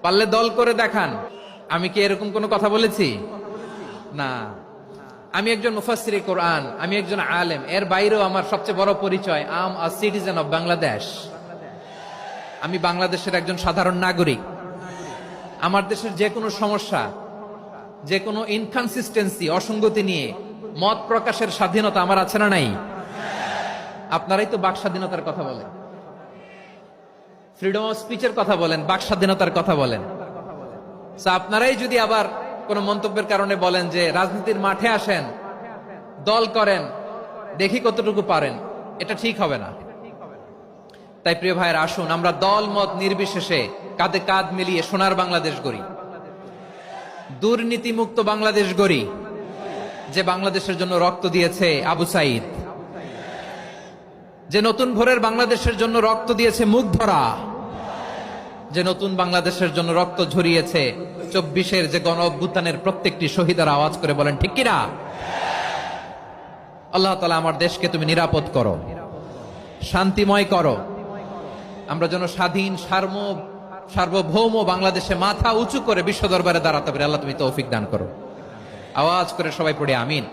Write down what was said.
পারলে দল করে দেখান। আমি কি এরকম কোনো কথা বলেছি? না। আমি একজন মুফাসসিরে কোরআন, আমি একজন আলেম, এর বাইরেও আমার সবচেয়ে বড় পরিচয় আম আ সিটিজেন অফ বাংলাদেশ। আমি বাংলাদেশের একজন সাধারণ নাগরিক। আমার দেশের যে কোনো সমস্যা, যে কোনো ইনকনসিস্টেন্সি, অসঙ্গতি নিয়ে মত প্রকাশের স্বাধীনতা আমার আছে না নাই? আপনারাই তো বাক স্বাধীনতার কথা বলেন, ফ্রিডম অফ স্পিচের কথা বলেন, বাক স্বাধীনতার কথা বলেন। আপনারাই যদি আবার কোন মন্তব্যের কারণে বলেন যে রাজনীতির মাঠে আসেন, দল করেন, দেখি কতটুকু পারেন, এটা ঠিক হবে না। তাই প্রিয় ভাইয়ের, আসুন আমরা দল মত নির্বিশেষে কাঁধে কাঁধ মিলিয়ে সোনার বাংলাদেশ গড়ি, দুর্নীতি মুক্ত বাংলাদেশ গড়ি, যে বাংলাদেশের জন্য রক্ত দিয়েছে আবু সাইদ, যে নতুন ভোরের বাংলাদেশের জন্য রক্ত দিয়েছে মুগ্ধরা, যে নতুন বাংলাদেশের জন্য রক্ত ঝরিয়েছে 24-এর যে গণ অভ্যুত্থানের প্রত্যেকটি শহীদের আওয়াজ করে বলেন ঠিক কিনা? আল্লাহ তাআলা আমার দেশকে তুমি নিরাপদ করো, শান্তিময় করো, আমরা যেন স্বাধীন সার্বভৌম বাংলাদেশে মাথা উঁচু করে বিশ্ব দরবারে দাঁড়াতে পারি। আল্লাহ তুমি তৌফিক দান করো। আওয়াজ করে সবাই পড়ে আমিন।